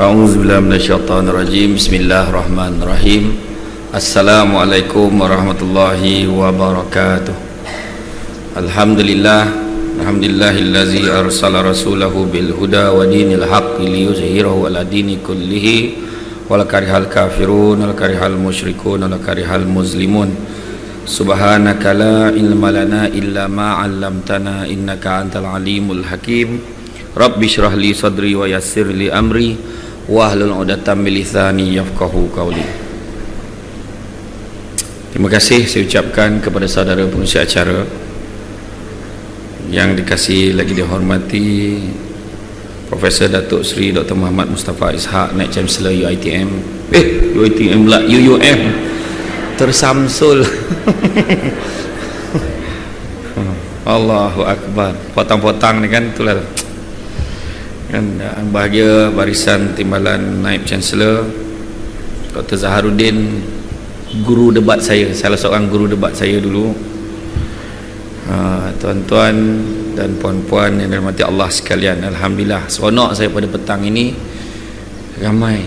A'udzubillahi minasyaitonirrajim. Bismillahirrahmanirrahim. Assalamualaikum warahmatullahi wabarakatuh. Alhamdulillahillazi arsala rasulahu bil huda wa dinil haqqi liyuzhirahu ala dini kullihi wal karihal kafirun wal karihal musyrikun wal karihal muslimun. Subhanaka la ilma lana illa ma 'allamtana innaka antal alimul hakim. Rabbi shrah li sadri wa yassir li amri wahlul 'uqdatam min lisani yafqahu qawli. Terima kasih saya ucapkan kepada saudara pengurusi acara yang dikasihi lagi dihormati Profesor Datuk Seri Dr. Muhammad Mustafa Ishak, Naib Chancellor UiTM. UiTM pula, UUM tersamsul. Allahu Akbar. Potong-potong ni kan, itulah kan. Bahagia barisan timbalan Naib Chancellor Dr. Zaharuddin, guru debat saya, salah seorang guru debat saya dulu. Tuan-tuan dan puan-puan yang dirahmati Allah sekalian, alhamdulillah seronok saya pada petang ini, ramai.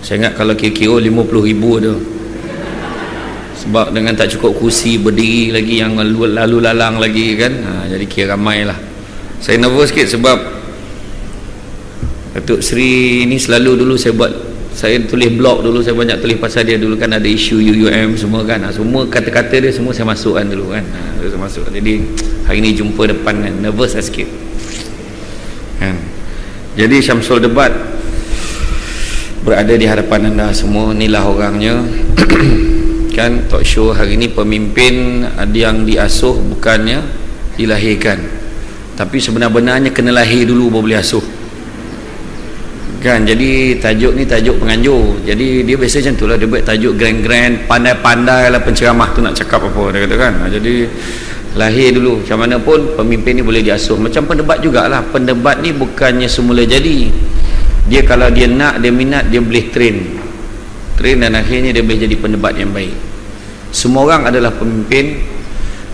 Saya ingat kalau kira-kira 50,000 tu, sebab dengan tak cukup kursi berdiri lagi, yang lalu lalang lagi kan, jadi kira ramai lah. Saya nervous sikit sebab Datuk Seri ni selalu dulu saya tulis blog dulu, saya banyak tulis pasal dia dulu kan, ada isu UUM semua kan, semua kata-kata dia semua saya masukkan dulu kan, saya masuk. Jadi hari ni jumpa depan kan, nervous lah sikit kan. Jadi Syamsul Debat berada di hadapan anda semua, inilah orangnya. Kan talk show hari ni, pemimpin yang diasuh bukannya dilahirkan, tapi sebenar-benarnya kena lahir dulu baru boleh asuh kan. Jadi tajuk ni tajuk penganjur, jadi dia biasa macam tu lah, dia buat tajuk grand-grand, pandai-pandai lah penceramah tu nak cakap apa, dia kata kan. Jadi lahir dulu, macam mana pun pemimpin ni boleh diasuh. Macam pendebat jugalah, pendebat ni bukannya semula jadi, dia kalau dia nak, dia minat, dia boleh train dan akhirnya dia boleh jadi pendebat yang baik. Semua orang adalah pemimpin,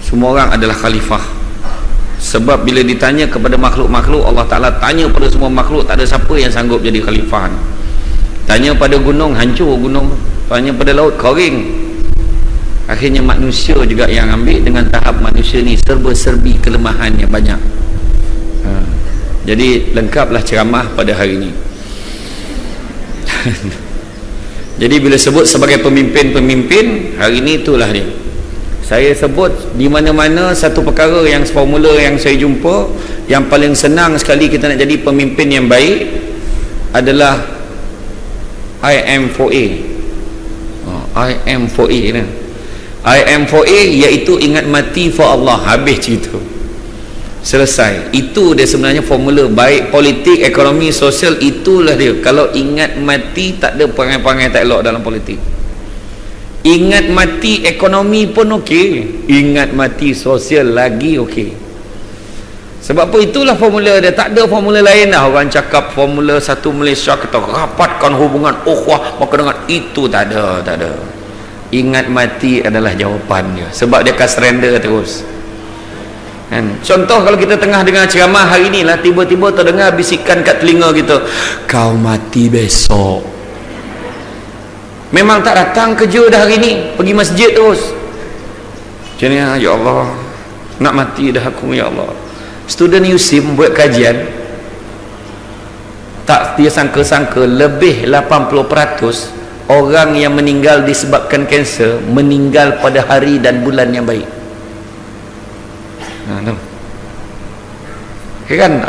semua orang adalah khalifah. Sebab bila ditanya kepada makhluk-makhluk, Allah Ta'ala tanya pada semua makhluk, tak ada siapa yang sanggup jadi khalifah. Tanya pada gunung, hancur gunung. Tanya pada laut, kering. Akhirnya manusia juga yang ambil, dengan tahap manusia ni serba-serbi kelemahannya banyak. Jadi lengkaplah ceramah pada hari ini. Jadi bila sebut sebagai pemimpin-pemimpin, hari ini itulah dia. Saya sebut di mana-mana satu perkara yang formula yang saya jumpa, yang paling senang sekali kita nak jadi pemimpin yang baik adalah IM4A. IM4A ni. IM4A iaitu ingat mati for Allah. Habis cerita, selesai. Itu dia sebenarnya formula baik politik, ekonomi, sosial, itulah dia. Kalau ingat mati, tak ada perangai-perangai tak elok dalam politik. Ingat mati ekonomi pun okey, ingat mati sosial lagi okey. Sebab apa, itulah formula dia, tak ada formula lain lah. Orang cakap formula satu Malaysia, kita rapatkan hubungan ukhuwah maka dengan itu, tak ada. Ingat mati adalah jawapannya, sebab dia akan surrender terus kan. Contoh kalau kita tengah dengar ceramah hari ni lah, tiba-tiba terdengar bisikan kat telinga kita, kau mati besok. Memang tak datang kerja dah hari ni, pergi masjid terus. Macam ni, ya Allah, nak mati dah aku, ya Allah. Student USIM buat kajian, tak dia sangka-sangka lebih 80% orang yang meninggal disebabkan kanser meninggal pada hari dan bulan yang baik. Kan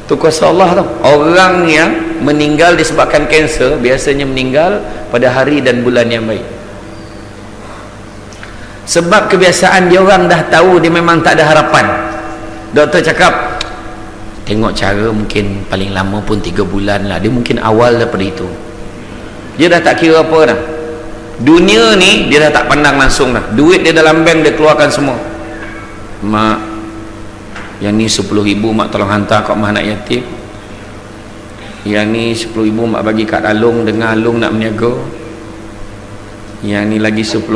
tu kuasa Allah tu. Orang yang meninggal disebabkan kanser biasanya meninggal pada hari dan bulan yang baik. Sebab kebiasaan dia orang dah tahu dia memang tak ada harapan. Doktor cakap, tengok cara mungkin paling lama pun 3 bulan lah. Dia mungkin awal daripada itu. Dia dah tak kira apa dah. Dunia ni dia dah tak pandang langsung dah. Duit dia dalam bank dia keluarkan semua. Mak, yang ni 10,000 mak tolong hantar kat mak anak yatim. Yang ni 10,000 mak bagi kat Alung, dengar Alung nak berniaga. Yang ni lagi 10,000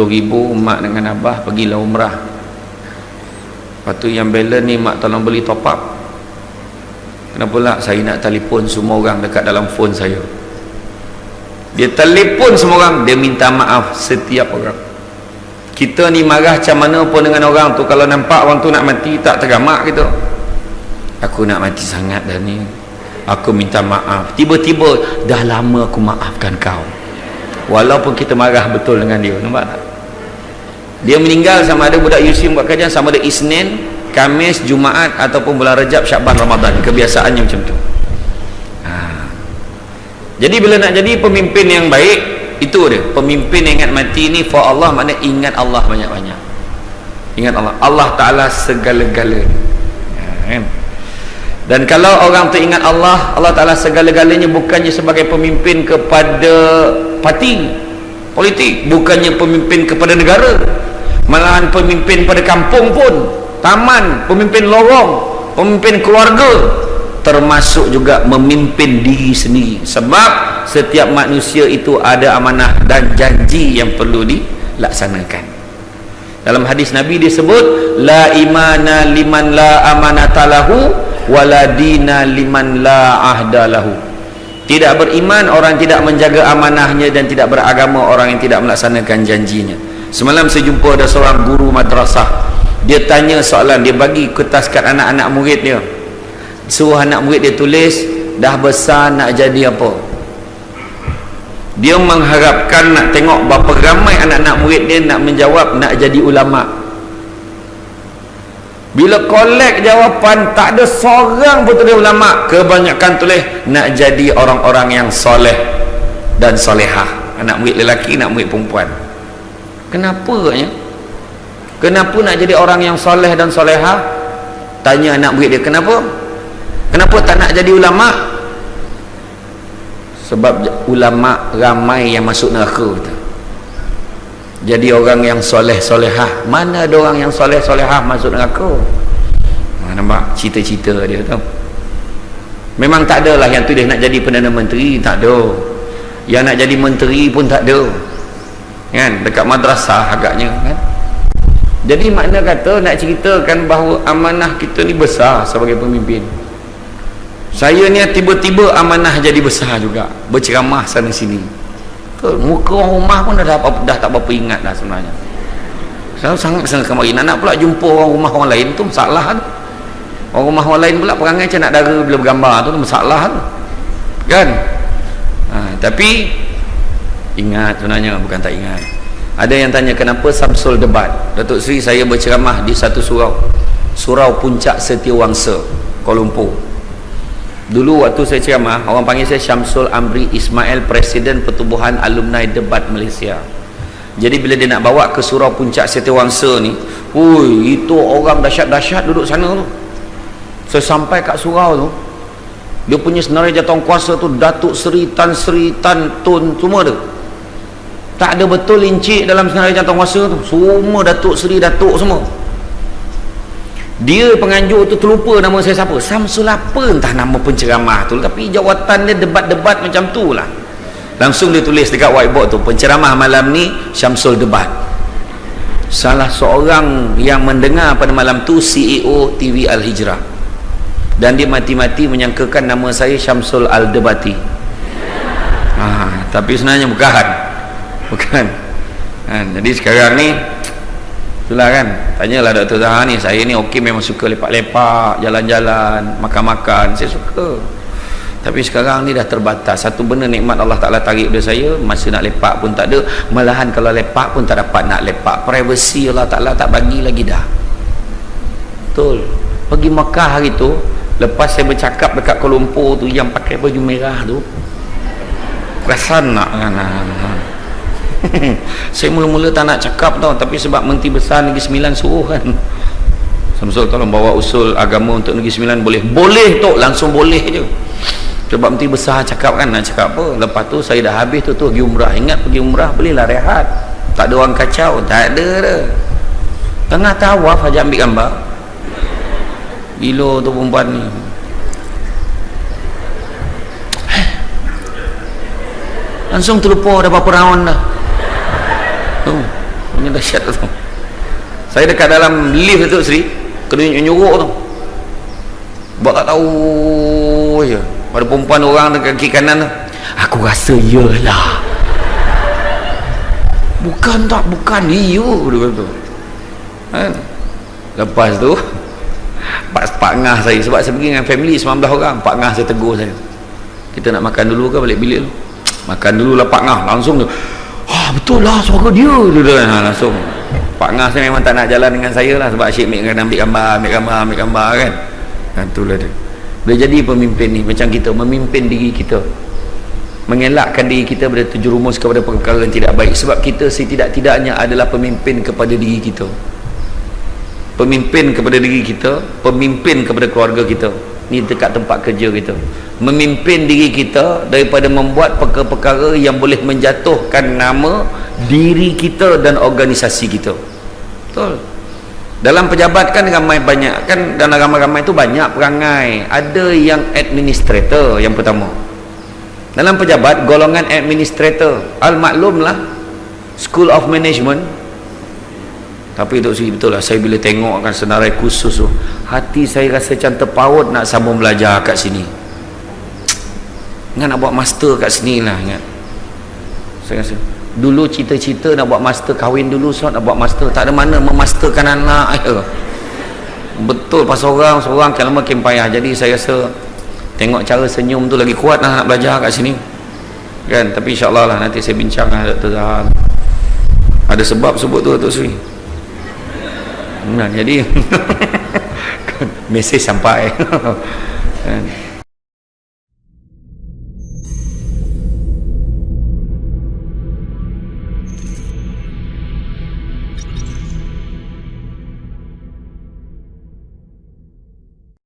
mak dengan abah pergilah umrah. Lepas tu yang balance ni mak tolong beli top up. Kenapa lah? Saya nak telefon semua orang dekat dalam phone saya. Dia telefon semua orang, dia minta maaf setiap orang. Kita ni marah macam mana pun dengan orang tu, kalau nampak orang tu nak mati tak tergamak gitu. Aku nak mati sangat dah ni, aku minta maaf. Tiba-tiba dah lama aku maafkan kau. Walaupun kita marah betul dengan dia, nampak tak? Dia meninggal sama ada budak Yusim buat kajian sama ada Isnin, Khamis, Jumaat ataupun bulan Rajab, Syaban, Ramadan. Kebiasaannya macam tu. Jadi bila nak jadi pemimpin yang baik, itu dia, pemimpin yang ingat mati ni for Allah, maknanya ingat Allah banyak-banyak. Ingat Allah, Allah Ta'ala segala-galanya, kan? Dan kalau orang tu ingat Allah, Allah Ta'ala segala-galanya, bukannya sebagai pemimpin kepada parti politik, bukannya pemimpin kepada negara, malahan pemimpin pada kampung pun, taman, pemimpin lorong, pemimpin keluarga, termasuk juga memimpin diri sendiri. Sebab setiap manusia itu ada amanah dan janji yang perlu dilaksanakan. Dalam hadis Nabi disebut, la imana liman la amanata lahu wala dina liman la ahda lahu. Tidak beriman orang tidak menjaga amanahnya, dan tidak beragama orang yang tidak melaksanakan janjinya. Semalam saya jumpa ada seorang guru madrasah, dia tanya soalan, dia bagi kertas kat anak-anak murid dia, suruh anak murid dia tulis, dah besar nak jadi apa. Dia mengharapkan nak tengok berapa ramai anak-anak murid dia nak menjawab nak jadi ulama. Bila kolek jawapan, tak ada seorang pun tulis ulama. Kebanyakan tulis nak jadi orang-orang yang soleh dan solehah. Anak murid lelaki, anak murid perempuan. Kenapa ya? Kenapa nak jadi orang yang soleh dan solehah? Tanya anak murid dia, kenapa? Kenapa tak nak jadi ulama? Sebab ulama ramai yang masuk neraka. Jadi orang yang soleh solehah, mana ada orang yang soleh solehah masuk neraka? Nampak cita-cita dia tu. Memang tak ada lah yang tulis nak jadi Perdana Menteri, tak ada. Yang nak jadi menteri pun tak ada, kan? Dekat madrasah agaknya, kan? Jadi makna kata nak ceritakan bahawa amanah kita ni besar sebagai pemimpin. Saya ni tiba-tiba amanah jadi besar juga, berceramah sana sini. Muka orang rumah pun dah tak berapa ingat dah sebenarnya. Saya sangat senang kemari. Nak pula jumpa orang rumah orang lain tu masalah tu. Orang rumah orang lain pula perangai macam nak dara bila bergambar tu masalah tu, kan? Tapi ingat sebenarnya, bukan tak ingat. Ada yang tanya kenapa Samsul debat. Datuk Seri, saya berceramah di satu surau Puncak Setiawangsa, Kuala Lumpur. Dulu waktu saya ceramah, orang panggil saya Syamsul Amri Ismail, Presiden Pertubuhan Alumni Debat Malaysia. Jadi bila dia nak bawa ke surau Puncak Setiawangsa ni, itu orang dahsyat-dahsyat duduk sana tu. Saya sampai kat surau tu, dia punya senarai jatuh kuasa tu, Datuk Seri, Tan Sri, Tan Tun, semua tu. Tak ada betul lincik dalam senarai jatuh kuasa tu, semua Datuk Seri, Datuk semua. Dia penganjur tu terlupa nama saya siapa, Samsul apa entah nama penceramah tu, tapi jawatan dia debat-debat macam tu lah. Langsung dia tulis dekat whiteboard tu, penceramah malam ni Syamsul debat. Salah seorang yang mendengar pada malam tu CEO TV Al-Hijrah, dan dia mati-mati menyangkakan nama saya Syamsul Al-Debati. Tapi sebenarnya bukan. Jadi sekarang ni itulah, kan? Tanyalah Dr. Zahar ni, saya ni okey, memang suka lepak-lepak, jalan-jalan, makan-makan, saya suka. Tapi sekarang ni dah terbatas. Satu benda nikmat Allah Ta'ala tarik pada saya, masa nak lepak pun tak ada. Malahan kalau lepak pun tak dapat nak lepak. Privacy Allah Ta'ala tak bagi lagi dah. Betul. Pergi Mekah hari tu, lepas saya bercakap dekat Kuala Lumpur tu, yang pakai baju merah tu, perasan nak kan? Saya mula-mula tak nak cakap tau, tapi sebab Menteri Besar Negeri Sembilan suruh, kan, Samsul tolong bawa usul agama untuk Negeri Sembilan, boleh tu, langsung boleh je. Sebab Menteri Besar cakap, kan, nak cakap apa. Lepas tu saya dah habis tu pergi umrah. Ingat pergi umrah bolehlah rehat, tak ada orang kacau, tak ada dah. Tengah tawaf aja ambil gambar. Gila tu perempuan ni. Langsung terlupa dah berapa round dah. Ini dahsyat tu. Saya dekat dalam lift tu Sri, kena nyuruk tu, buat tak tahu je. Ada perempuan orang dekat kiri kanan tu, Aku rasa iyalah. Bukan tak, bukan you, dia kata. Kan? Lepas tu Pak Ngah saya, sebab saya pergi dengan family 19 orang, Pak Ngah saya tegur saya, kita nak makan dulu ke balik bilik dulu? Makan dulu lah Pak Ngah. Langsung tu, betul lah suara dia, langsung. Pak Ngah saya memang tak nak jalan dengan saya lah, sebab asyik ambil gambar kan. Itulah dia. Boleh jadi pemimpin ni macam kita memimpin diri kita, mengelakkan diri kita pada terjerumus kepada perkara yang tidak baik, sebab kita setidak-tidaknya adalah pemimpin kepada diri kita, pemimpin kepada diri kita, pemimpin kepada keluarga kita, ni dekat tempat kerja kita, memimpin diri kita daripada membuat perkara-perkara yang boleh menjatuhkan nama diri kita dan organisasi kita. Betul. Dalam pejabat kan ramai banyak kan, dalam ramai-ramai itu banyak perangai. Ada yang administrator yang pertama. Dalam pejabat golongan administrator, al-maklumlah School of Management. Tapi Dok Sri, betul lah, saya bila tengok kan senarai khusus tu, hati saya rasa macam terpaut nak sambung belajar kat sini. Ingat nak buat master kat sini lah, ingat. Saya rasa dulu cita-cita nak buat master, kahwin dulu nak buat master, tak ada mana memasterkan anak ya. Betul, pasal seorang kan lama makin payah. Jadi saya rasa tengok cara senyum tu lagi kuat lah nak belajar kat sini kan. Tapi insyaAllah lah nanti saya bincang dengan Dr. Zahar, ada sebab sebut tu Dr. Sri. Nah, jadi mesej sampai kan.